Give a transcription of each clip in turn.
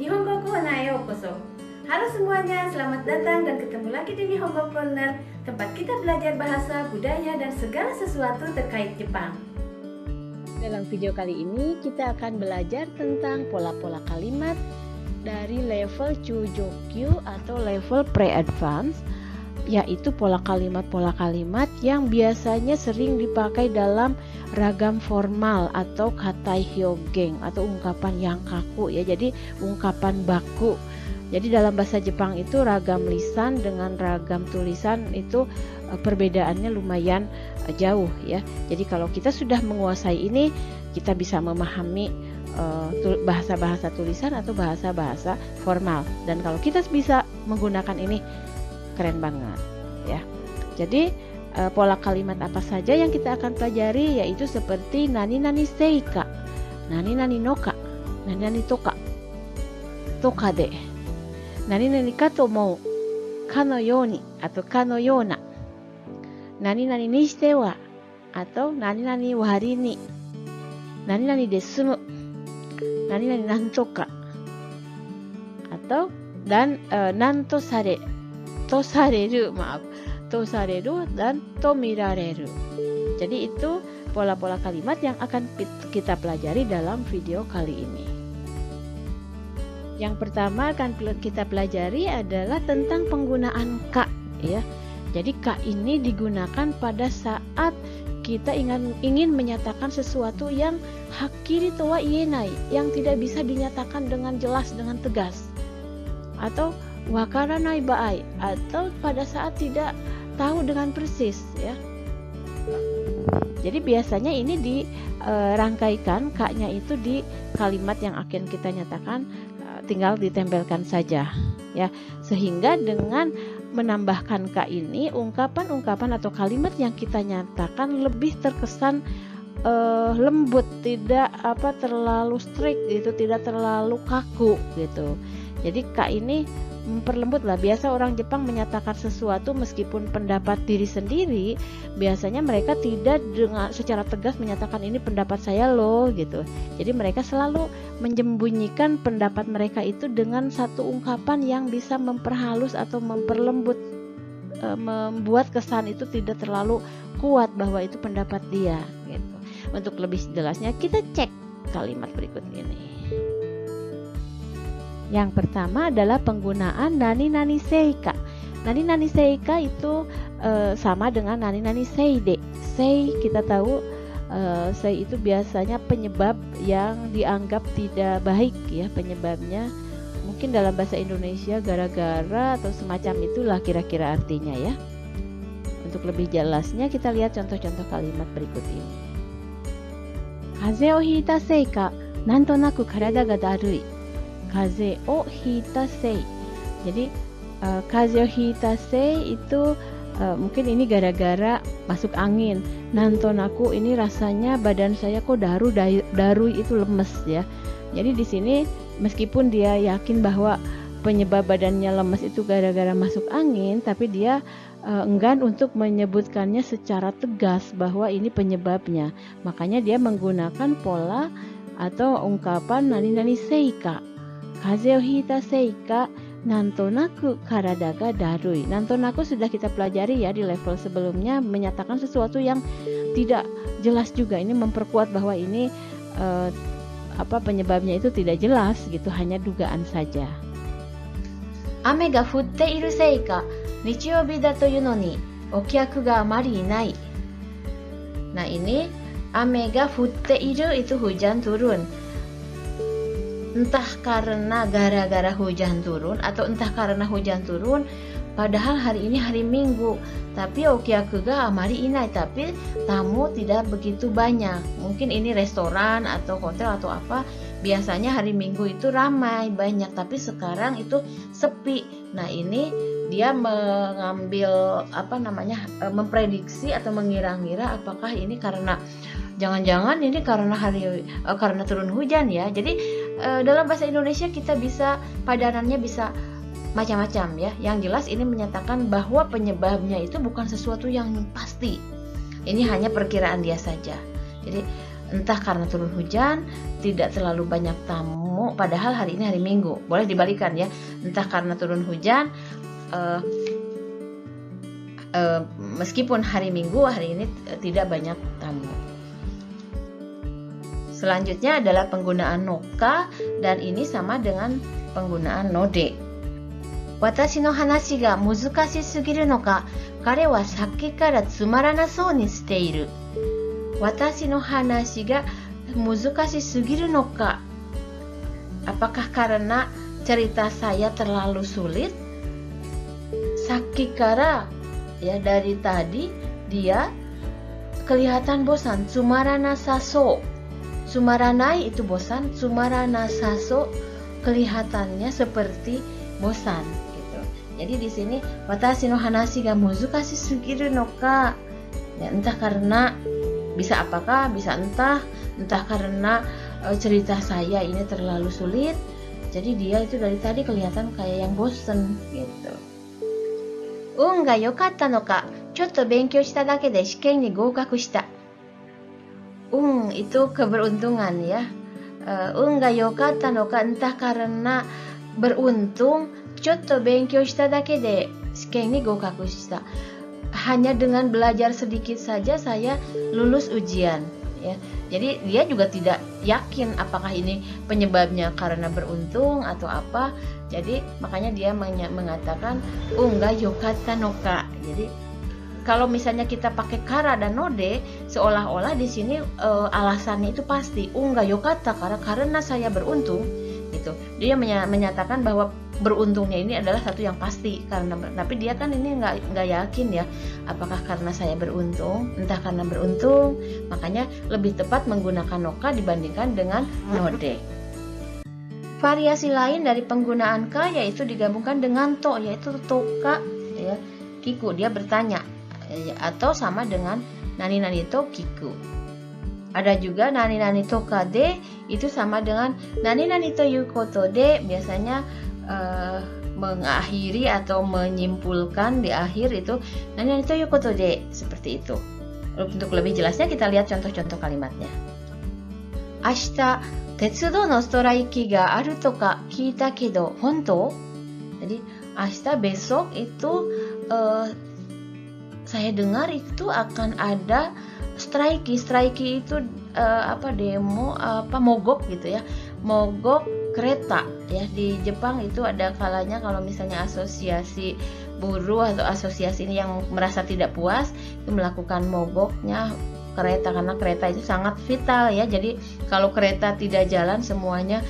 Nihongo Corner Yokoso. Halo semuanya, selamat datang dan ketemu lagi di Nihongo Corner, tempat kita belajar bahasa, budaya, dan segala sesuatu terkait Jepang. Dalam video kali ini kita akan belajar tentang pola-pola kalimat dari level Chujokyu atau level pre-advance, yaitu pola kalimat yang biasanya sering dipakai dalam ragam formal atau katai hyogeng atau ungkapan yang kaku ya. Jadi ungkapan baku. Jadi dalam bahasa Jepang itu ragam lisan dengan ragam tulisan itu perbedaannya lumayan jauh ya. Jadi kalau kita sudah menguasai ini, kita bisa memahami bahasa-bahasa tulisan atau bahasa-bahasa formal. Dan kalau kita bisa menggunakan ini, keren banget ya. Jadi pola kalimat apa saja yang kita akan pelajari yaitu seperti nani nani seika, nani nani noka, nani nani toka, toka de, nani nani ka to mou, ka no yoni atau ka no yona, nani nani ni shite wa atau nani nani wari ni, nani nani de sumu, nani nani nantoka, atau dan nanto sare, to sareru, maaf, to sareru dan to mirareru. Jadi itu pola-pola kalimat yang akan kita pelajari dalam video kali ini. Yang pertama akan kita pelajari adalah tentang penggunaan ka ya. Jadi ka ini digunakan pada saat kita ingin menyatakan sesuatu yang hakiri to wa ienai, yang tidak bisa dinyatakan dengan jelas, dengan tegas. Atau wakaranai baai, atau pada saat tidak tahu dengan persis ya. Jadi biasanya ini dirangkaikan ka-nya itu di kalimat yang akan kita nyatakan, tinggal ditempelkan saja ya. Sehingga dengan menambahkan ka ini, ungkapan-ungkapan atau kalimat yang kita nyatakan lebih terkesan lembut, tidak terlalu strict gitu, tidak terlalu kaku gitu. Jadi ka ini memperlembut lah. Biasa orang Jepang menyatakan sesuatu meskipun pendapat diri sendiri, biasanya mereka tidak dengan secara tegas menyatakan ini pendapat saya loh gitu. Jadi mereka selalu menyembunyikan pendapat mereka itu dengan satu ungkapan yang bisa memperhalus atau memperlembut, membuat kesan itu tidak terlalu kuat bahwa itu pendapat dia gitu. Untuk lebih jelasnya kita cek kalimat berikut ini. Yang pertama adalah penggunaan nani nani seika. Nani nani seika itu sama dengan nani nani seide. Sei kita tahu sei itu biasanya penyebab yang dianggap tidak baik ya, penyebabnya mungkin dalam bahasa Indonesia gara-gara atau semacam itulah kira-kira artinya ya. Untuk lebih jelasnya kita lihat contoh-contoh kalimat berikut ini. Kaze o hiita seika, nantonaku karada ga darui. Kaze o hita sei. Jadi kaze o hita sei itu mungkin ini gara-gara masuk angin. Nantonaku ini rasanya badan saya kok darui itu lemes ya. Jadi di sini meskipun dia yakin bahwa penyebab badannya lemes itu gara-gara masuk angin, tapi dia enggan untuk menyebutkannya secara tegas bahwa ini penyebabnya. Makanya dia menggunakan pola atau ungkapan nani nani seika. Kaze o hita seika nantonaku karada ga darui. Nantonaku sudah kita pelajari ya di level sebelumnya, menyatakan sesuatu yang tidak jelas juga. Ini memperkuat bahwa ini penyebabnya itu tidak jelas gitu, hanya dugaan saja. Ame ga futte iru seika nichiyoubi da toyu no ni okyaku ga amari inai. Nah ini ame ga futte iru itu hujan turun. Entah karena gara-gara hujan turun atau entah karena hujan turun, padahal hari ini hari Minggu, tapi okyaku ga amari inai, tapi tamu tidak begitu banyak. Mungkin ini restoran atau hotel atau apa, biasanya hari Minggu itu ramai banyak, tapi sekarang itu sepi. Nah ini dia mengambil memprediksi atau mengira-ngira apakah ini karena jangan-jangan ini karena turun hujan ya. Jadi dalam bahasa Indonesia kita bisa padanannya bisa macam-macam ya. Yang jelas ini menyatakan bahwa penyebabnya itu bukan sesuatu yang pasti. Ini hanya perkiraan dia saja. Jadi Entah karena turun hujan, tidak terlalu banyak tamu, padahal hari ini hari Minggu. Boleh dibalikan ya. Entah karena turun hujan, meskipun hari Minggu, hari ini tidak banyak tamu. Selanjutnya adalah penggunaan noka, dan ini sama dengan penggunaan node. Watashi no hanashi ga muzukashi sugiru no ka, kare wa sakke kara tsumaranasou ni shiteiru. Watashi no hanashi ga muzukashi sugiru no ka. Apakah karena cerita saya terlalu sulit? Sakke kara, ya dari tadi dia kelihatan bosan. Tsumaranasou. Tsumaranai itu bosan, tsumaranasou kelihatannya seperti bosan gitu. Jadi di sini watashi no hanashi ga muzukashi sugiru no ka. Ya, entah karena bisa apakah, bisa entah karena cerita saya ini terlalu sulit. Jadi dia itu dari tadi kelihatan kayak yang bosen gitu. Un ga yokatta no ka, chotto benkyou shita dake de shiken ni goukaku shita. Itu keberuntungan ya. Un ga yokatta no ka, entah karena beruntung, chotto benkyou shita dake de shiken ni goukaku shita. Hanya dengan belajar sedikit saja saya lulus ujian ya. Jadi dia juga tidak yakin apakah ini penyebabnya karena beruntung atau apa. Jadi makanya dia mengatakan unga yokatta no ka. Jadi kalau misalnya kita pakai kara dan node, seolah-olah di sini alasannya itu pasti unga yokatta karena saya beruntung gitu. Dia menyatakan bahwa beruntungnya ini adalah satu yang pasti karena, tapi dia kan ini nggak yakin ya apakah karena saya beruntung, entah karena beruntung, makanya lebih tepat menggunakan noka dibandingkan dengan node. Variasi lain dari penggunaan ka yaitu digabungkan dengan to, yaitu toka ya, kiku, dia bertanya atau sama dengan nani nani to kiku. Ada juga nani nani toka de, itu sama dengan nani nani to yu koto de, biasanya mengakhiri atau menyimpulkan di akhir itu nani nani to yu koto de, seperti itu. Untuk lebih jelasnya kita lihat contoh-contoh kalimatnya. Ashita tetsudou no storaiki ga aru toka kita kedo hontou? Jadi ashita, besok itu saya dengar itu akan ada strike itu demo mogok gitu ya, mogok kereta ya. Di Jepang itu ada kalanya kalau misalnya asosiasi buruh atau asosiasi ini yang merasa tidak puas itu melakukan mogoknya kereta, karena kereta itu sangat vital ya. Jadi kalau kereta tidak jalan semuanya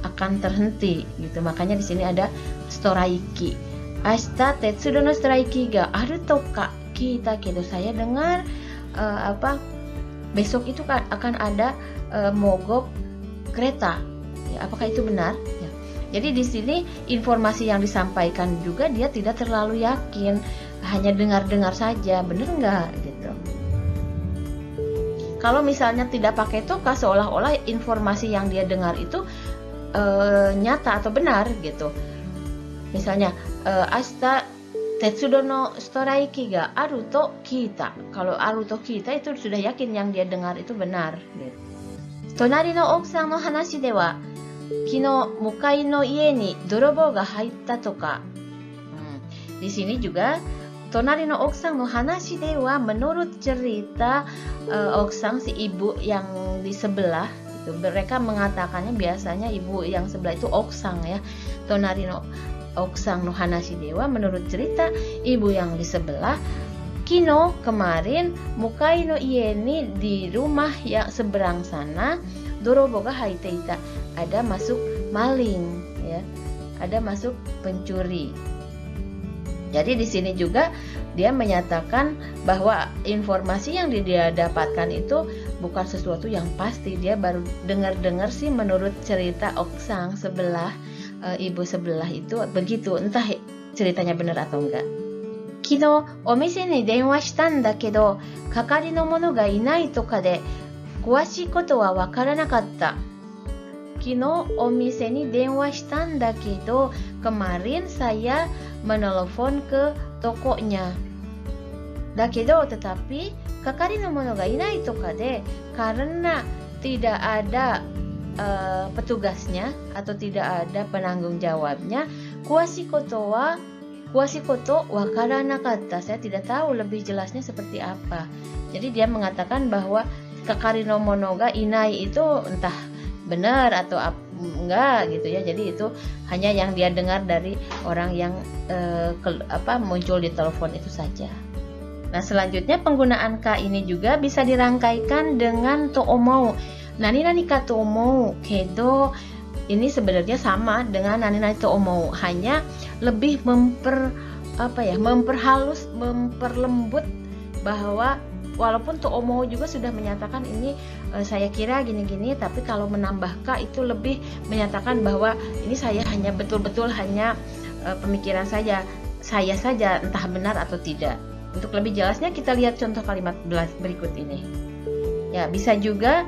akan terhenti gitu. Makanya di sini ada storaiki. Ashita tetsudou no storaiki ga aru toka kita kedo, saya dengar besok itu akan ada mogok kereta. Ya, apakah itu benar? Ya. Jadi di sini informasi yang disampaikan juga dia tidak terlalu yakin, hanya dengar-dengar saja, benar nggak gitu. Kalau misalnya tidak pakai toka, seolah-olah informasi yang dia dengar itu nyata atau benar gitu. Misalnya ashita tetsudou no storaiki ga aru to kita. Kalau aru to kita itu sudah yakin yang dia dengar itu benar gitu. Tonari no okusan no hanashi de wa kino mukai no ie ni dorobou ga haitta toka. Di sini juga tonari no okusan no hanashi de wa, menurut cerita okusan si ibu yang di sebelah itu, mereka mengatakannya biasanya ibu yang sebelah itu okusan ya. Tonari no okusan no hanashi de wa, menurut cerita ibu yang di sebelah, kino kemarin, mukai no ie ni, di rumah yang seberang sana, dorobo ga haite ita, ada masuk maling ya, ada masuk pencuri. Jadi di sini juga dia menyatakan bahwa informasi yang dia dapatkan itu bukan sesuatu yang pasti, dia baru dengar-dengar sih menurut cerita okusan sebelah, ibu sebelah itu begitu, entah ceritanya benar atau enggak. Kino omise ni denwa shita nda kedo kakari no mono ga inai toka de kuwashii koto wa wakaranakatta. Kino omise ni denwa shita nda kedo, kemarin saya menelepon ke tokonya. Da kedo, tetapi kakari no mono ga inai toka de, karena tidak ada petugasnya atau tidak ada penanggung jawabnya, kuashi koto wakaranakatta, saya tidak tahu lebih jelasnya seperti apa. Jadi dia mengatakan bahwa kakari no mono ga inai itu entah benar atau enggak gitu ya. Jadi itu hanya yang dia dengar dari orang yang muncul di telepon itu saja. Nah, selanjutnya penggunaan ka ini juga bisa dirangkaikan dengan to omou. Nani nani ka to omou kedo, ini sebenarnya sama dengan nani nani to omou, hanya lebih memperhalus, memperlembut, bahwa walaupun to omou juga sudah menyatakan ini saya kira gini-gini, tapi kalau menambah ka itu lebih menyatakan bahwa ini saya hanya betul-betul hanya pemikiran saya saja, entah benar atau tidak. Untuk lebih jelasnya kita lihat contoh kalimat berikut ini. Ya, bisa juga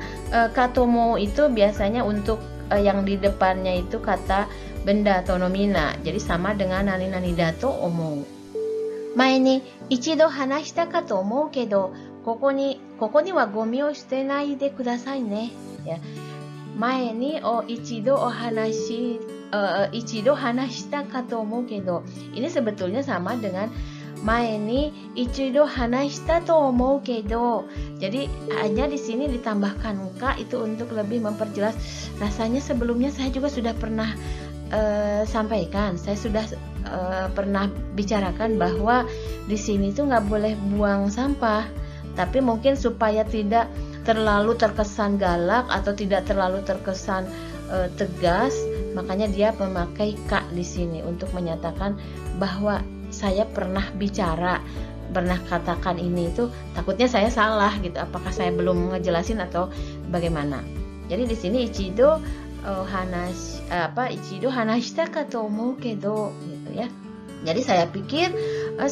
katomo itu biasanya untuk yang di depannya itu kata benda atau nomina. Jadi sama dengan nani nani da to omou. Mae ni ichido hanashita ka to omou kedo, koko ni wa gomi o shite nai de kudasai ne. Ya. Mae ni ichido hanashita ka to omou kedo. Ini sebetulnya sama dengan mae ni ichido hanashita to omou kedo. Jadi hanya di sini ditambahkan ka itu untuk lebih memperjelas. Rasanya sebelumnya saya juga sudah pernah sampaikan, saya sudah pernah bicarakan bahwa di sini tuh nggak boleh buang sampah. Tapi mungkin supaya tidak terlalu terkesan galak atau tidak terlalu terkesan tegas, makanya dia memakai ka di sini untuk menyatakan bahwa saya pernah bicara, pernah katakan ini, itu takutnya saya salah gitu. Apakah saya belum ngejelasin atau bagaimana? Jadi di sini ichido hanashita ka to omou kedo gitu ya. Jadi saya pikir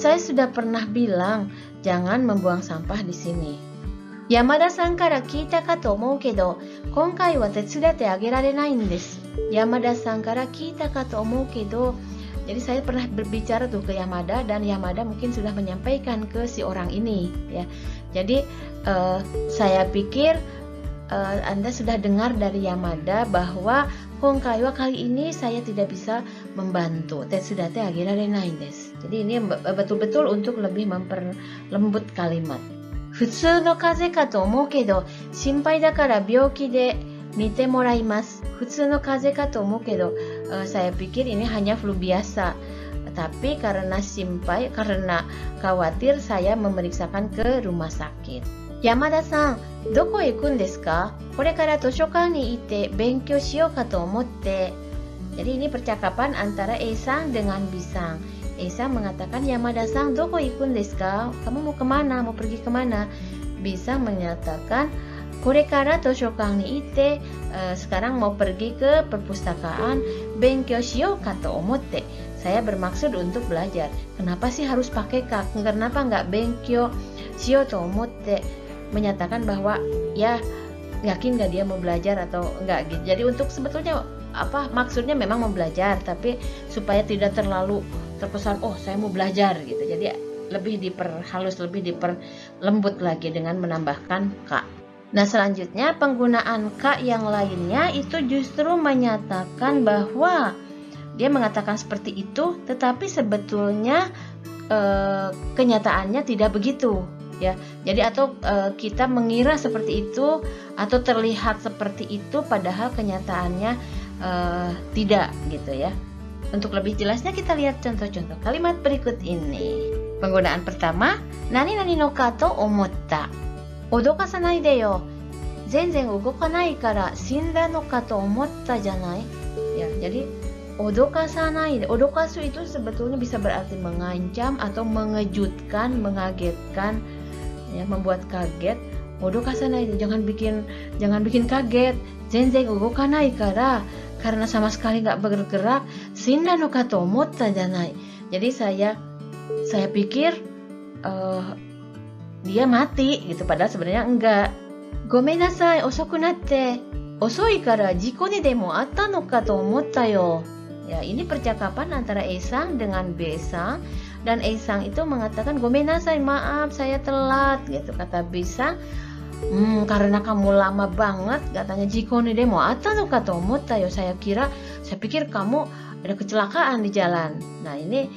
saya sudah pernah bilang jangan membuang sampah di sini. Yamada-san kara kita ka to omou kedo, konkai wa tetsudate agerarenai n desu. Yamada-san kara kita ka to omou kedo. Jadi saya pernah berbicara tuh ke Yamada, dan Yamada mungkin sudah menyampaikan ke si orang ini ya. Jadi saya pikir Anda sudah dengar dari Yamada bahwa konkai wa, kali ini saya tidak bisa membantu. Tetsudate agerarenai desu. Jadi ini betul-betul untuk lebih memperlembut kalimat. Futsu no kaze ka to omou kedo, shinpai dakara byouki de mite moraimasu. Futsu no kaze ka to omou kedo, saya pikir ini hanya flu biasa. Tapi karena simpai, karena khawatir, saya memeriksakan ke rumah sakit. Yamada-san, doko ikun desu ka? Kore kara toshokan ni ite benkyou shiyou ka to omotte. Jadi ini percakapan antara A-san dengan B-san. A-san mengatakan, Yamada-san, doko ikun desu ka? Kamu mau kemana? Mau pergi kemana? B-san menyatakan, kore kara toshokan ni ite, sekarang mau pergi ke perpustakaan, benkyou shiyou ka to omotte. Saya bermaksud untuk belajar. Kenapa sih harus pakai ka? Kenapa nggak benkyou shiyou to omotte? Menyatakan bahwa ya yakin nggak dia mau belajar atau enggak gitu. Jadi untuk sebetulnya maksudnya memang mau belajar, tapi supaya tidak terlalu terkesan saya mau belajar gitu. Jadi lebih diperhalus, lebih diperlembut lagi dengan menambahkan ka. Nah, selanjutnya penggunaan ka yang lainnya itu justru menyatakan bahwa dia mengatakan seperti itu, tetapi sebetulnya kenyataannya tidak begitu ya. Jadi kita mengira seperti itu atau terlihat seperti itu, padahal kenyataannya tidak gitu ya. Untuk lebih jelasnya kita lihat contoh-contoh kalimat berikut ini. Penggunaan pertama, nani nani no ka to omotta. Odokasanai de yo. Zenzen ugokanai kara shinda no ka to omotta janai. Ya, jadi odokasanai. Odokasu itu sebetulnya bisa berarti mengancam atau mengejutkan, mengagetkan, ya, membuat kaget. Odokasanai, jangan bikin kaget. Zenzen ugokanai kara, karena sama sekali nggak bergerak. Shinda no ka to omotta janai. Jadi saya pikir dia mati gitu, padahal sebenarnya enggak. Gomennasai osoku natte. Osoi kara jiko ni demo atta no ka to omotta yo. Ya, ini percakapan antara A-san dengan B-san, dan A-san itu mengatakan gomennasai, maaf saya telat gitu. Kata B-san, Karena kamu lama banget, katanya jiko ni demo atta no ka to omotta yo. Saya pikir kamu ada kecelakaan di jalan. Nah, ini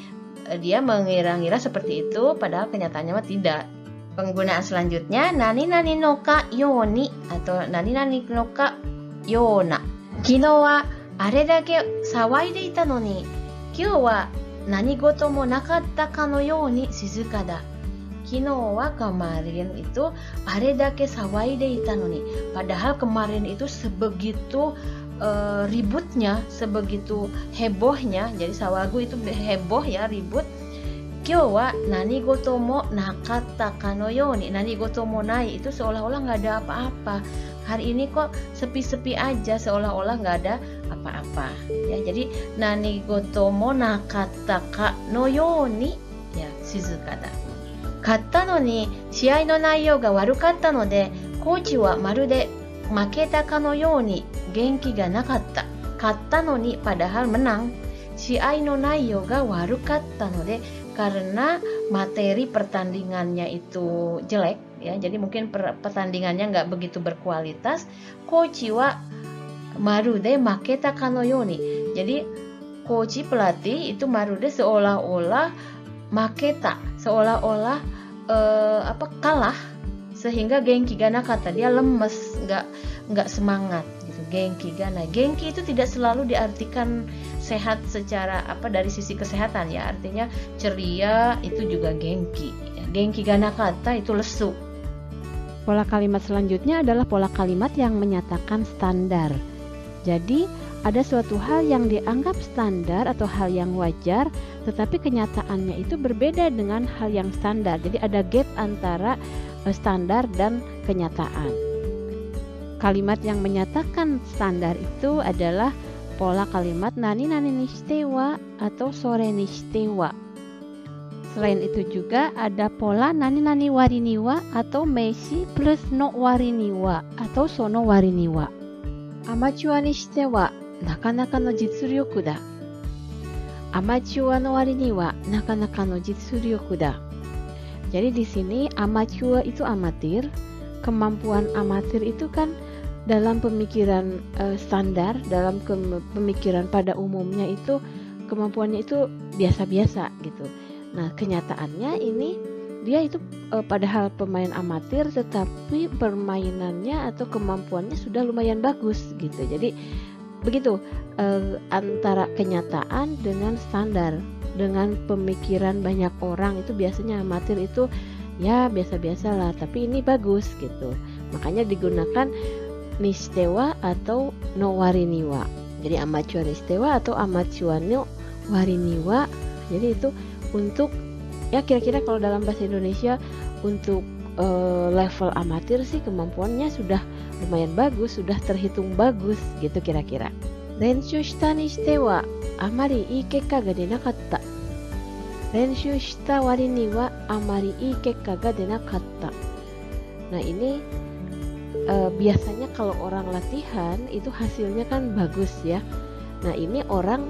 dia mengira-ngira seperti itu, padahal kenyataannya mah tidak. Penggunaan selanjutnya nani nani no ka yoni atau nani nani no ka yona. Kino wa are dake sawaide ita no ni, kyou wa nanigoto mo nakatta ka no yoni shizuka da. Kino wa kemarin itu are dake sawaide ita no ni. Padahal kemarin itu sebegitu ributnya, sebegitu hebohnya. Jadi sawagu itu heboh ya, ribut. Kyou wa nanigoto mo nakatta ka no yoni. Nanigoto mo nai itu seolah-olah nggak ada apa-apa. Hari ini kok sepi-sepi aja, seolah-olah nggak ada apa-apa. Ya, jadi nanigoto mo nakatta ka no yoni ya shizuka da. Katta no ni shiai no naiyou ga warukatta no de, coach wa marude maketa ka no yoni genki ga nakatta. Katta no ni padahal menang. Shiai no naiyou ga warukatta no de, karena materi pertandingannya itu jelek ya, jadi mungkin pertandingannya nggak begitu berkualitas. Coach wa marude maketa ka no yoni. Jadi coach pelatih itu marude seolah-olah maketa, seolah-olah kalah, sehingga genki ga nakata, dia lemes, nggak semangat gitu. Genki ga na, genki itu tidak selalu diartikan sehat secara dari sisi kesehatan ya, artinya ceria itu juga genki ya. Genki ga nakata itu lesu. Pola kalimat selanjutnya adalah pola kalimat yang menyatakan standar. Jadi ada suatu hal yang dianggap standar atau hal yang wajar, tetapi kenyataannya itu berbeda dengan hal yang standar. Jadi ada gap antara standar dan kenyataan. Kalimat yang menyatakan standar itu adalah pola kalimat nani nani ni shite wa atau sore ni shite wa. Selain itu juga ada pola nani nani wari ni wa atau meishi plus no wari ni wa atau sono wari ni wa. Amateur ni shite wa nakanaka no jitsuryoku da. Amateur no wari ni wa nakanaka no jitsuryoku da. Jadi di sini amateur itu amatir, kemampuan amatir itu kan dalam pemikiran standar, dalam pemikiran pada umumnya itu kemampuannya itu biasa-biasa gitu. Nah, kenyataannya ini dia itu padahal pemain amatir, tetapi permainannya atau kemampuannya sudah lumayan bagus gitu. Jadi begitu antara kenyataan dengan standar, dengan pemikiran banyak orang itu biasanya amatir itu ya biasa-biasa lah, tapi ini bagus gitu. Makanya digunakan nishitewa atau no wariniwa. Jadi amateur nishitewa atau amateur no wariniwa. Jadi itu untuk ya kira-kira kalau dalam bahasa Indonesia untuk level amatir sih kemampuannya sudah lumayan bagus, sudah terhitung bagus gitu kira-kira. Renshu shita ni shite wa amari ii kekka ga denakatta. Renshu shita warini wa amari ii kekka ga denakatta. Nah, ini biasanya kalau orang latihan itu hasilnya kan bagus ya. Nah, ini orang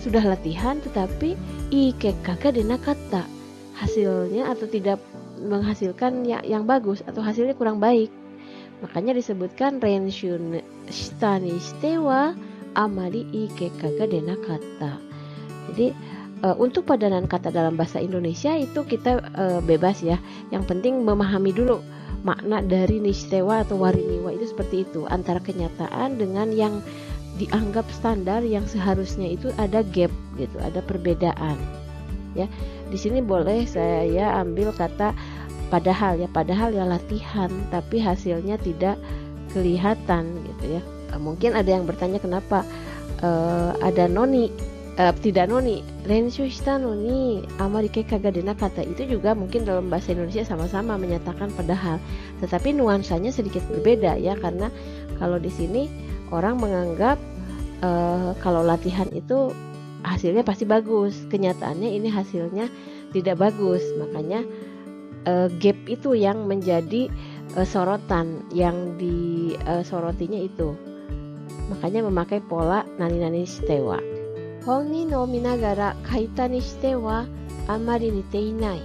sudah latihan tetapi ii kekka ga denakatta, hasilnya atau tidak menghasilkan yang bagus atau hasilnya kurang baik. Makanya disebutkan renshu shita ni shite wa amari ii kekka ga denakatta. Jadi untuk padanan kata dalam bahasa Indonesia itu kita bebas ya. Yang penting memahami dulu makna dari nishitewa atau wariniwa itu seperti itu, antara kenyataan dengan yang dianggap standar yang seharusnya itu ada gap gitu, ada perbedaan. Ya, di sini boleh saya ambil kata padahal ya latihan tapi hasilnya tidak kelihatan gitu ya. Mungkin ada yang bertanya kenapa ada noni tidak noni, renshu shita noni amari kekka ga denakatta, itu juga mungkin dalam bahasa Indonesia sama-sama menyatakan padahal, tetapi nuansanya sedikit berbeda ya, karena kalau di sini orang menganggap kalau latihan itu hasilnya pasti bagus, kenyataannya ini hasilnya tidak bagus, makanya gap itu yang menjadi sorotan, yang disorotinya itu, makanya memakai pola nani nani shitewa. Honnin o minagara kaita ni shite wa amari nite inai.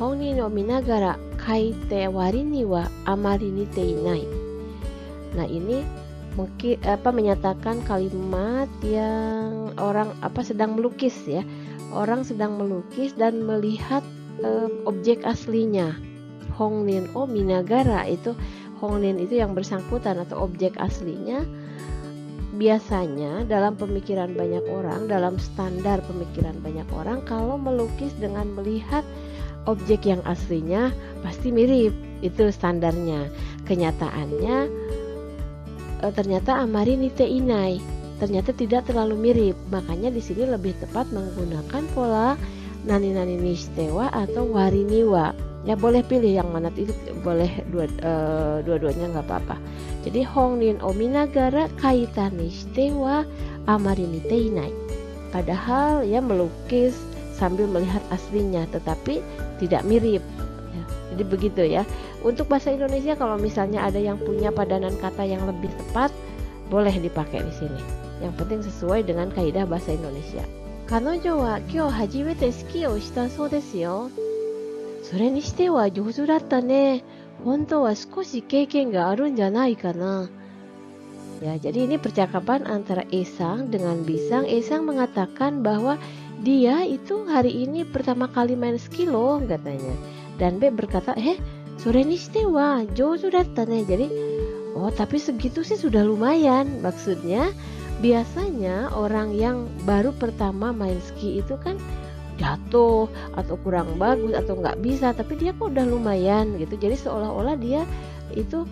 Honnin o minagara kaite wari ni wa amari nite inai. Nah, ini mungkin menyatakan kalimat yang orang sedang melukis ya. Orang sedang melukis dan melihat objek aslinya. Hongnin o minagara, itu hongnin itu yang bersangkutan atau objek aslinya. Biasanya dalam pemikiran banyak orang, dalam standar pemikiran banyak orang, kalau melukis dengan melihat objek yang aslinya pasti mirip, itu standarnya. Kenyataannya ternyata amari nite inai, ternyata tidak terlalu mirip. Makanya di sini lebih tepat menggunakan pola nani nani ni shitewa atau wari ni wa. Ya boleh pilih yang mana, itu boleh dua-duanya nggak apa-apa. Jadi hongnin o minagara kaitan ni shitewa amari nite inai. Padahal ya melukis sambil melihat aslinya, tetapi tidak mirip. Ya, jadi begitu ya. Untuk bahasa Indonesia kalau misalnya ada yang punya padanan kata yang lebih tepat, boleh dipakai di sini. Yang penting sesuai dengan kaidah bahasa Indonesia. Kanojo wa kyou hajimete ski o shita sou desu yo. それにしては上手だったね。本当は少し経験があるんじゃないかな。Ya, jadi ini percakapan antara Esang dengan Bisang. Esang mengatakan bahwa dia itu hari ini pertama kali main ski loh, katanya. Dan B berkata, sore ni shite wa jouzu datta ne. Jadi, tapi segitu sih sudah lumayan. Maksudnya, biasanya orang yang baru pertama main ski itu kan jatuh atau kurang bagus atau nggak bisa, tapi dia kok udah lumayan gitu. Jadi seolah-olah dia itu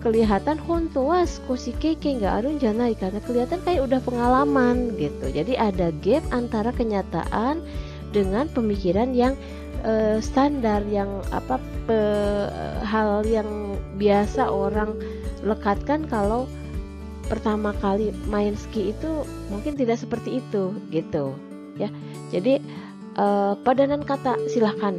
kelihatan honto wa skoshi keikei ga arun janai, karena kelihatan kayak udah pengalaman gitu. Jadi ada gap antara kenyataan dengan pemikiran yang standar, yang hal yang biasa orang lekatkan kalau pertama kali main ski itu mungkin tidak seperti itu gitu ya. Jadi padanan kata silahkan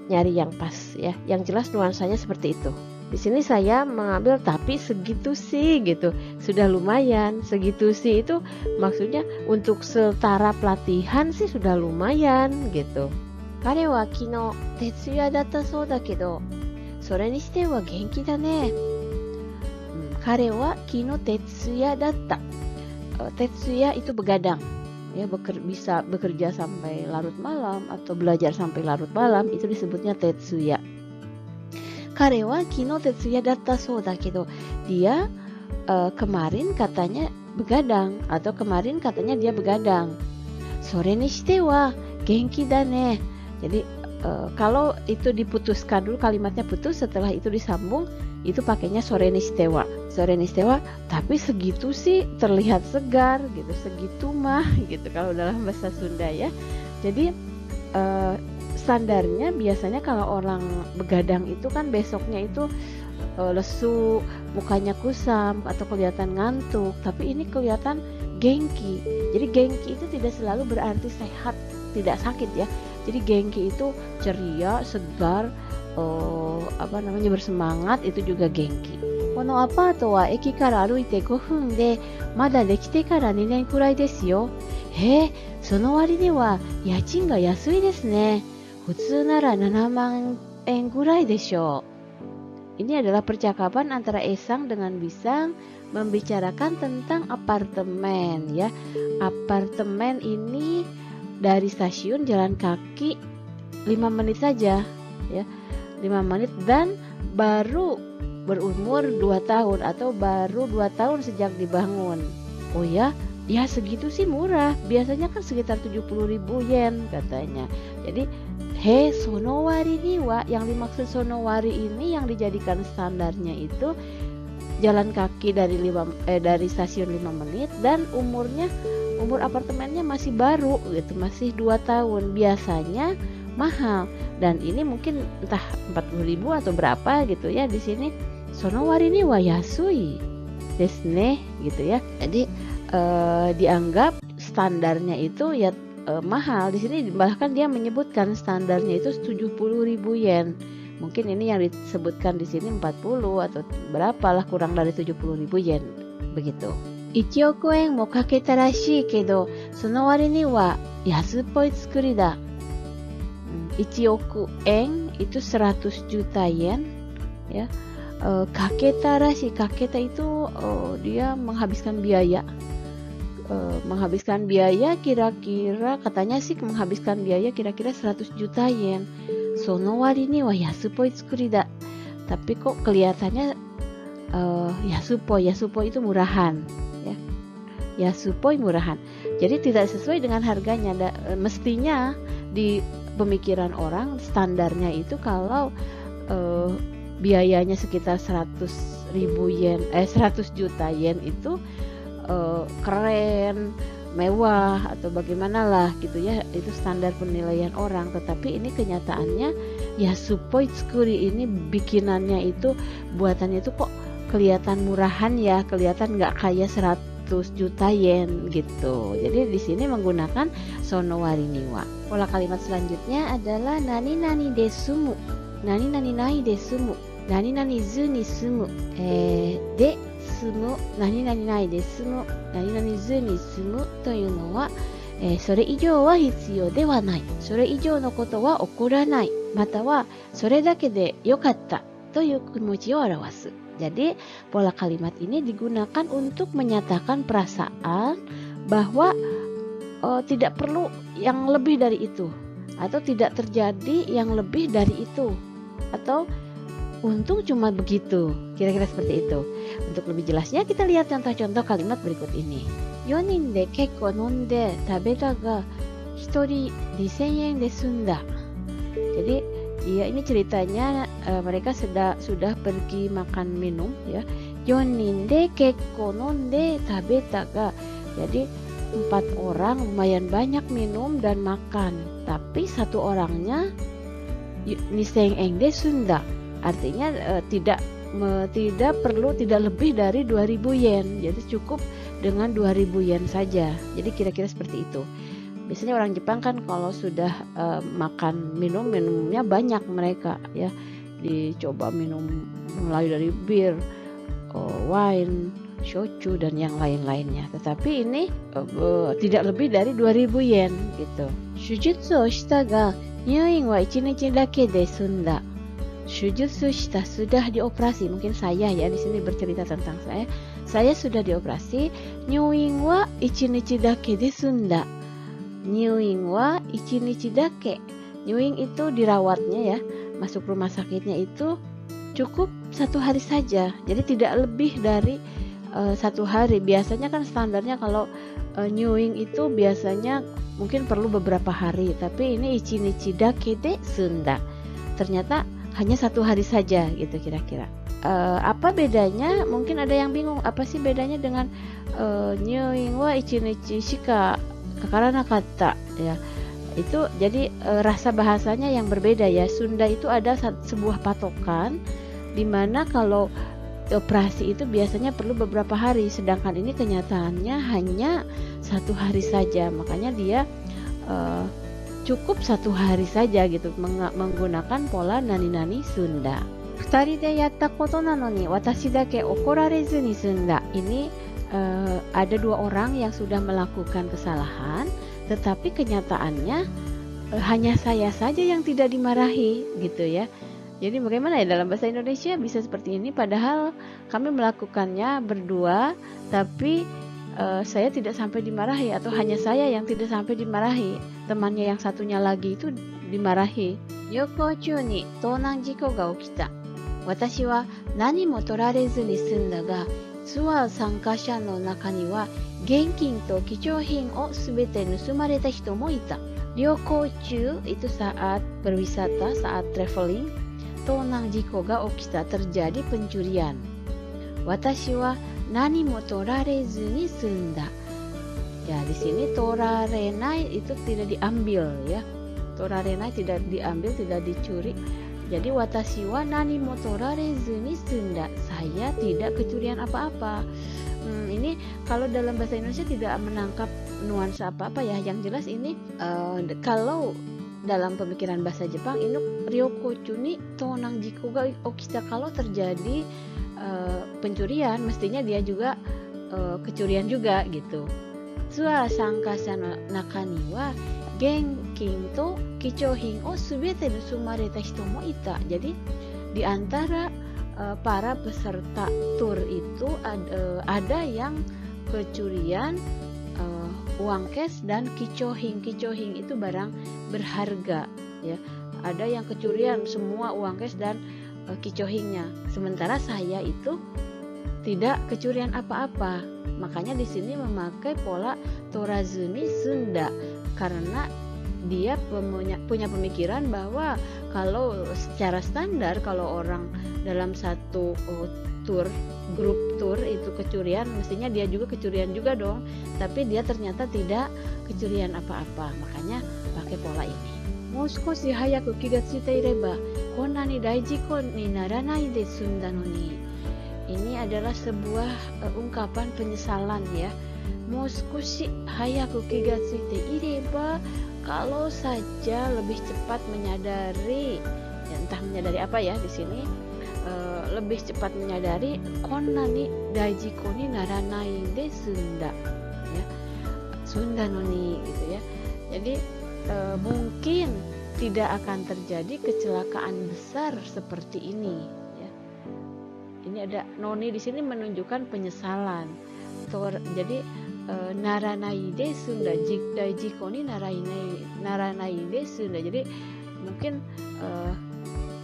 nyari yang pas ya, yang jelas nuansanya seperti itu. Di sini saya mengambil tapi segitu sih gitu, sudah lumayan. Segitu sih itu maksudnya untuk setara pelatihan sih sudah lumayan gitu. Kare wa kino tetsuya datta sou da kedo, sore ni shite wa genki da ne. Kare wa kino tetsuya datta. Tetsuya itu begadang. Ya, bisa bekerja sampai larut malam atau belajar sampai larut malam, itu disebutnya tetsuya. Kare wa kino tetsuya datta sou da kedo, dia kemarin katanya begadang atau kemarin katanya dia begadang. Sore ni shite wa genki da ne. Jadi kalau itu diputuskan dulu, kalimatnya putus, setelah itu disambung, itu pakainya sore ni shite wa. Sore ni shite wa, tapi segitu sih terlihat segar gitu, segitu mah gitu kalau dalam bahasa Sunda ya. Jadi standarnya biasanya kalau orang begadang itu kan besoknya itu lesu, mukanya kusam atau kelihatan ngantuk, tapi ini kelihatan genki. Jadi genki itu tidak selalu berarti sehat, tidak sakit ya. Jadi genki itu ceria, segar, bersemangat, itu juga genki. このアパートは駅から歩いて5分で、まだできてから2年くらいですよ。その割には家賃が安いですね。普通なら7万円ぐらいでしょう。Ini adalah percakapan antara Esang dengan Bisang membicarakan tentang apartemen ya. Apartemen ini dari stasiun jalan kaki 5 menit saja ya. 5 menit dan baru berumur 2 tahun atau baru 2 tahun sejak dibangun. Oh ya, ya segitu sih murah. Biasanya kan sekitar 70.000 yen katanya. Jadi sonowari ni wa, yang dimaksud sonowari ini yang dijadikan standarnya itu jalan kaki dari stasiun 5 menit dan umur apartemennya masih baru gitu, masih 2 tahun. Biasanya mahal dan ini mungkin entah 40.000 atau berapa gitu ya. Di sini sonowari ni wa yasui desu ne gitu ya. Jadi dianggap standarnya itu ya mahal. Di sini bahkan dia menyebutkan standarnya itu 70.000 yen. Mungkin ini yang disebutkan di sini 40 atau berapalah, kurang dari 70.000 yen begitu. 1億円もかけたらしいけど、その割には安っぽい作りだ。1億円 itu 100 juta yen ya. Kaketara sih, kaketa itu dia menghabiskan biaya. Kira-kira katanya sih menghabiskan biaya kira-kira 100 juta yen. Sono wari ni wa yasupoi tsukuri da. Tapi kok kelihatannya yasupoi itu murahan ya. Yasupoi murahan. Jadi tidak sesuai dengan harganya. Mestinya di pemikiran orang standarnya itu kalau biayanya sekitar 100 juta yen itu keren, mewah atau bagaimana lah gitu ya, itu standar penilaian orang. Tetapi ini kenyataannya yasupoi tsukuri ini bikinannya itu, buatannya itu kok kelihatan murahan ya, kelihatan nggak kayak 100 juta yen gitu. Jadi di sini menggunakan sono wari ni wa. Pola kalimat selanjutnya adalah nani nani desumu, nani nani nai desumu, nani nani zu ni sumu, de sumu, nani nani nai desumu, nani nani zu ni sumu というのは、それ以上は必要ではない、それ以上のことは起こらない、またはそれだけでよかったという気持ちを表す。Jadi pola kalimat ini digunakan untuk menyatakan perasaan bahwa tidak perlu yang lebih dari itu, atau tidak terjadi yang lebih dari itu, atau untung cuma begitu, kira-kira seperti itu. Untuk lebih jelasnya kita lihat contoh-contoh kalimat berikut ini. 4人で結構飲んで食べたが1人2000円で済んだ。 Jadi ya ini ceritanya mereka sudah pergi makan minum ya. 4人で結構飲んで食べたが, jadi 4 orang lumayan banyak minum dan makan, tapi satu orangnya 2000 円で済んだ. Artinya tidak lebih dari 2000 yen. Jadi cukup dengan 2000 yen saja. Jadi kira-kira seperti itu. Biasanya orang Jepang kan kalau sudah makan minumnya banyak mereka ya. Dicoba minum mulai dari bir, wine, shochu dan yang lain-lainnya. Tetapi ini tidak lebih dari 2000 yen gitu. Shujutsu o shita ga nyuin wa 1日だけで済んだ. Shujutsu shita, sudah dioperasi. Mungkin saya ya di sini bercerita tentang saya. Saya sudah dioperasi. Nyuin wa 1日だけで済んだ. Nyuin wa 1日だけ. Nyuin itu dirawatnya ya, masuk rumah sakitnya itu cukup 1 hari saja. Jadi tidak lebih dari 1 hari. Biasanya kan standarnya kalau nyuin itu biasanya mungkin perlu beberapa hari. Tapi ini 1日だけで済んだ. Ternyata hanya 1 hari saja gitu kira-kira. Apa bedanya? Mungkin ada yang bingung, apa sih bedanya dengan nyuin wa 1日しかかからなかったya. Itu jadi rasa bahasanya yang berbeda ya. Sunda itu ada sebuah patokan di mana kalau operasi itu biasanya perlu beberapa hari, sedangkan ini kenyataannya hanya 1 hari saja. Makanya dia cukup 1 hari saja gitu, menggunakan pola nani-nani Sunda. 2人でやったことなのに私だけ怒られずに済んだ. Ini ada 2 orang yang sudah melakukan kesalahan, tetapi kenyataannya hanya saya saja yang tidak dimarahi gitu ya. Jadi bagaimana ya dalam bahasa Indonesia bisa seperti ini, padahal kami melakukannya berdua, tapi saya tidak sampai dimarahi, atau hanya saya yang tidak sampai dimarahi, temannya yang satunya lagi itu dimarahi. Ryoko chū ni tounan jiko ga okita. Watashi wa nani mo torarezu ni sunda ga, tsua sankasha no naka ni wa genkin to kichouhin o subete nusumareta hito mo ita. Ryoko chū itu saat berwisata, saat traveling. Tounan jiko ga okita, terjadi pencurian. Watashi wa nani mo torarezu ni sunda. Ya, di sini torarenai itu tidak diambil ya. Torarenai tidak diambil, tidak dicuri. Jadi watashi wa nani mo torarezu ni sunda. Saya tidak kecurian apa-apa. Ini kalau dalam bahasa Indonesia tidak menangkap nuansa apa-apa ya. Yang jelas ini kalau dalam pemikiran bahasa Jepang ini ryoko chū ni tounan jiko ga okita, kalau terjadi pencurian mestinya dia juga kecurian juga gitu. Tsua sankasha no naka ni wa genkin to kichohin o subete sumareta hito mo ita. Jadi di antara para peserta tur itu ada yang kecurian uang cash dan kichohin. Kichohin itu barang berharga ya. Ada yang kecurian semua uang cash dan kichohinnya. Sementara saya itu tidak kecurian apa-apa. Makanya di sini memakai pola torazumi sunda karena dia punya pemikiran bahwa kalau secara standar kalau orang dalam satu grup tur itu kecurian, mestinya dia juga kecurian juga dong, tapi dia ternyata tidak kecurian apa-apa, makanya pakai pola ini. Mou skoshi hayaku kiga tsuite ireba konna ni daiji ni naranai de sunda no ni. Ini adalah sebuah ungkapan penyesalan ya. Mou skoshi hayaku kiga tsuite ireba, kalau saja lebih cepat menyadari, ya entah menyadari apa ya di sini, lebih cepat menyadari konna ni daijiko ni naranai de sunda, ya sunda no ni gitu ya. Jadi mungkin tidak akan terjadi kecelakaan besar seperti ini. Ya. Ini ada noni di sini menunjukkan penyesalan. Jadi naranai de sunda, daijiko ni naranai de sunda. Jadi mungkin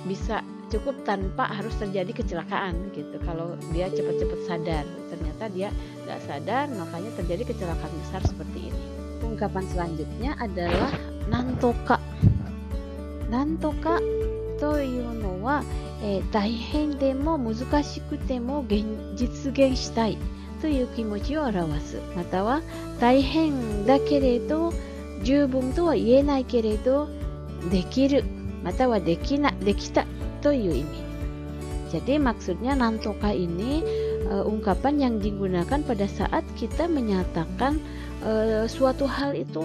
bisa cukup tanpa harus terjadi kecelakaan gitu. Kalau dia cepat-cepat sadar, ternyata dia nggak sadar, makanya terjadi kecelakaan besar seperti ini. Ungkapan selanjutnya adalah nantoka. Nantoka to iu no wa daihen demo muzukashikute mo jitsugen shitai to iu kimochi o arawasu. Mata wa daihen da keredo jubun to wa ienai keredo dekiru mata wa dekita to iu ini. Jadi maksudnya nantoka ini ungkapan yang digunakan pada saat kita menyatakan suatu hal itu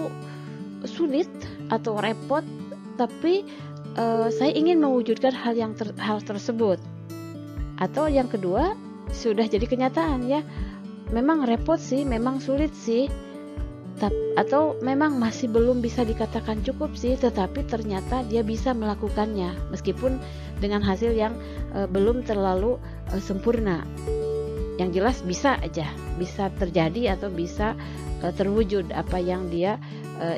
sulit atau repot, tapi saya ingin mewujudkan hal tersebut. Atau yang kedua, sudah jadi kenyataan ya, memang repot sih, memang sulit sih, atau memang masih belum bisa dikatakan cukup sih, tetapi ternyata dia bisa melakukannya meskipun dengan hasil yang belum terlalu sempurna. Yang jelas bisa aja, bisa terjadi atau bisa terwujud apa yang dia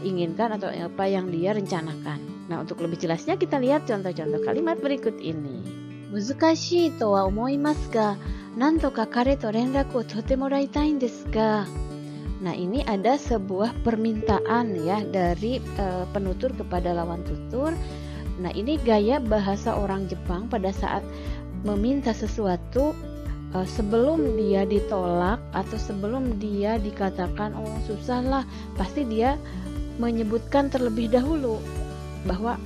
inginkan atau apa yang dia rencanakan. Nah, untuk lebih jelasnya kita lihat contoh-contoh kalimat berikut ini. Muzukashii to wa omoimasu ga, nanto ka kare to renraku o totte moraitai n desu ga. Nah, ini ada sebuah permintaan ya dari penutur kepada lawan tutur. Nah, ini gaya bahasa orang Jepang pada saat meminta sesuatu sebelum dia ditolak atau sebelum dia dikatakan oh susah lah, pasti dia menyebutkan terlebih dahulu bahwa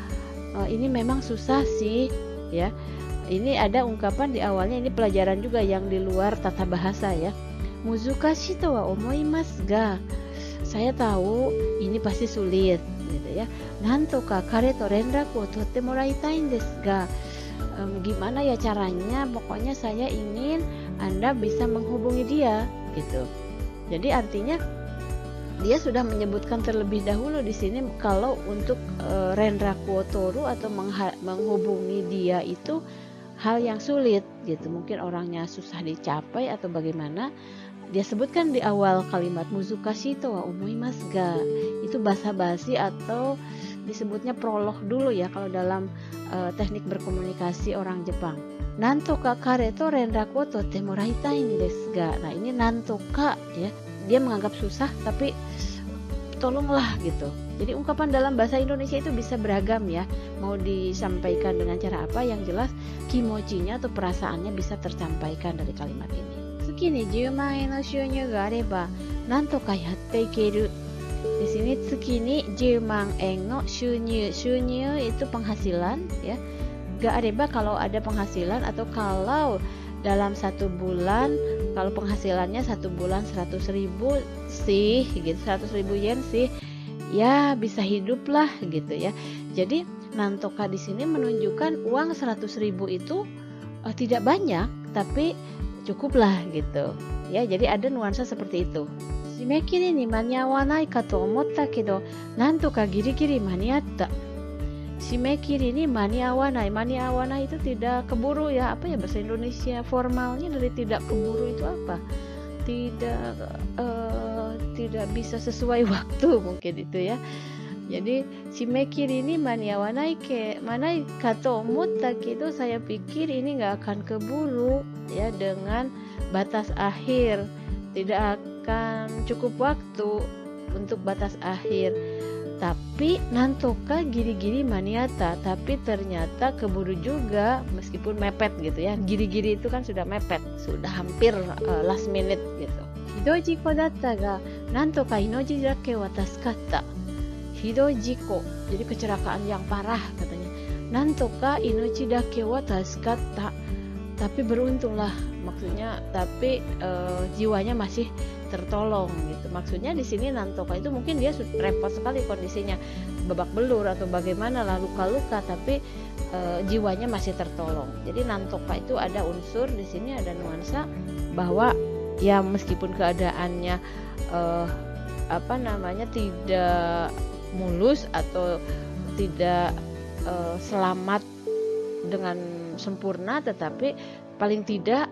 ini memang susah sih ya. Ini ada ungkapan di awalnya, ini pelajaran juga yang di luar tata bahasa ya. Muzukashi to wa omoimasu ga, saya tahu ini pasti sulit gitu ya. Nanto ka kare to renraku o totte moraitai n desu ga, gimana ya caranya, pokoknya saya ingin Anda bisa menghubungi dia gitu. Jadi artinya dia sudah menyebutkan terlebih dahulu di sini kalau untuk renraku o toru atau menghubungi dia itu hal yang sulit gitu. Mungkin orangnya susah dicapai atau bagaimana. Dia sebutkan di awal kalimat muzukashi to wa omoimasu ga. Itu basa-basi atau disebutnya prolog dulu ya kalau dalam teknik berkomunikasi orang Jepang. Nantoka kare to renraku totte moraitai n desu ga. Nah, ini nantoka ya. Dia menganggap susah tapi tolonglah gitu. Jadi ungkapan dalam bahasa Indonesia itu bisa beragam ya. Mau disampaikan dengan cara apa, yang jelas kimochinya atau perasaannya bisa tersampaikan dari kalimat ini. Tsuki ni 10万円の収入があればなんとかやっていける. Di sini tsuki ni 10万円の収入. Shunyu itu penghasilan ya. Ga areba kalau ada penghasilan atau kalau dalam satu bulan, kalau penghasilannya satu bulan 100.000 sih gitu, 100.000 yen sih ya bisa hidup lah gitu ya. Jadi nantoka di sini menunjukkan uang 100.000 itu tidak banyak tapi cukup lah gitu ya. Jadi ada nuansa seperti itu. 締め切りに間に合わないかと思ったけど、なんとかギリギリ間に合った。Shimekiri ini mani awanai itu tidak keburu ya, apa ya bahasa Indonesia formalnya dari tidak keburu itu apa? Tidak bisa sesuai waktu mungkin itu ya. Jadi shimekiri ini mani awanai kato omotta kedo, saya pikir ini nggak akan keburu ya, dengan batas akhir, tidak akan cukup waktu untuk batas akhir. Tapi nantoka giri-giri maniata, tapi ternyata keburu juga meskipun mepet gitu ya. Giri-giri itu kan sudah mepet, sudah hampir last minute gitu. Hidoi jiko datta ga nantoka inoji dake wa tasukata. Hidoi jiko, jadi kecelakaan yang parah katanya. Nantoka inoji dake wa tasukata. Tapi beruntunglah, maksudnya tapi jiwanya masih tertolong gitu. Maksudnya di sini nantoka itu mungkin dia repot sekali kondisinya, babak belur atau bagaimana lah, luka-luka, tapi jiwanya masih tertolong. Jadi nantoka itu ada unsur di sini, ada nuansa bahwa ya meskipun keadaannya tidak mulus atau tidak selamat dengan sempurna, tetapi paling tidak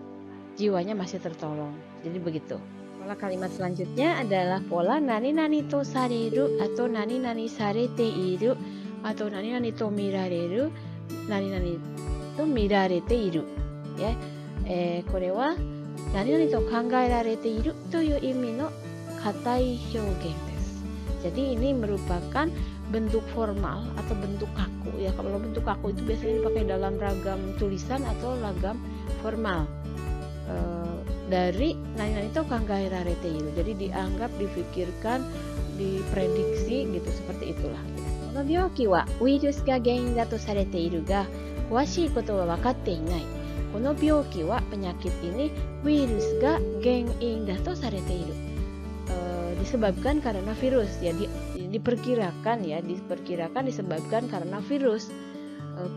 jiwanya masih tertolong. Jadi begitu. Pola kalimat selanjutnya adalah pola nani-nani to sareru atau nani-nani sarete iru atau nani-nani to mirareru, nani-nani to mirarete iru. Ya, kore wa nani-nani to kangaerarete iru toyu imi no katai hyougen desu. Jadi ini merupakan bentuk formal atau bentuk kaku ya. Kalau bentuk kaku itu biasanya dipakai dalam ragam tulisan atau ragam formal. Dari nani-nani to kangaerarete iru, jadi dianggap, difikirkan, diprediksi gitu, seperti itulah. Kono byoki wa uirus ga gein da to sarete iru ga kuwashii koto wa wakatte inai. Kono byoki wa, penyakit ini, virus ga gein da to sarete iru, disebabkan karena virus ya, diperkirakan disebabkan karena virus.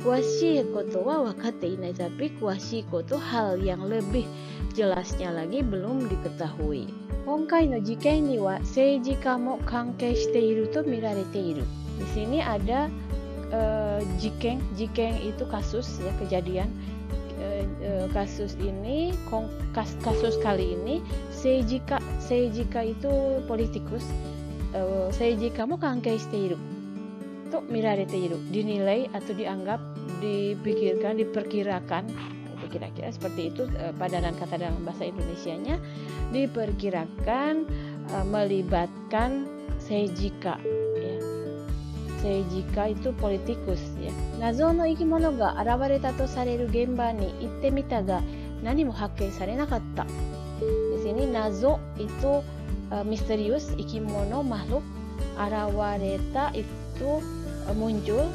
Kuwashii koto wa wakatte inai, tapi kuwashii koto hal yang lebih jelasnya lagi belum diketahui. Honkai no jiken ni wa seijika mo kankei shite iru to mirarete iru. Di sini ada jiken itu kasus ya, kejadian. Kasus ini, kasus kali ini seijika itu politikus. Seijika mo kankei shite iru to mirarete iru, dinilai atau dianggap, dipikirkan, diperkirakan, kira-kira seperti itu padanan kata dalam bahasa Indonesianya, diperkirakan melibatkan seijika ya. Seijika itu politikus ya. Nazo no ikimono ga arawareta to sareru genba ni itte mita ga nani mo hakken sarenakatta. Di sini nazo itu misterius, ikimono makhluk, arawareta itu muncul,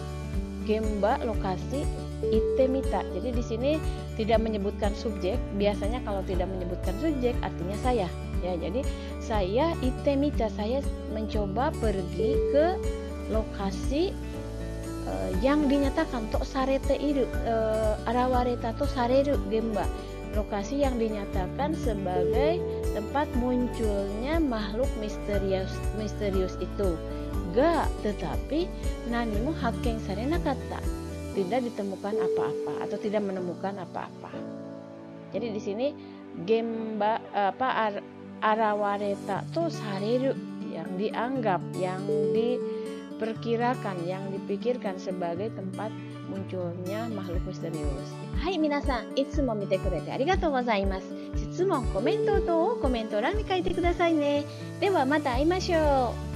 gemba lokasi, itemita. Jadi di sini tidak menyebutkan subjek. Biasanya kalau tidak menyebutkan subjek artinya saya. Ya, jadi saya itemita, saya mencoba pergi ke lokasi yang dinyatakan to sarete iru, arawareta to sareru gemba. Lokasi yang dinyatakan sebagai tempat munculnya makhluk misterius itu. Ga, tetapi nani mo hakken sarenakatta, tidak ditemukan apa-apa atau tidak menemukan apa-apa. Jadi di sini gemba arawareta to sareru, yang dianggap, yang diperkirakan, yang dipikirkan sebagai tempat munculnya makhluk misterius. Hai minasan, itsumo mite kurete arigatou gozaimasu. Shitsumon, komentou to komentou欄に書いてくださいね。ではまた会いましょう。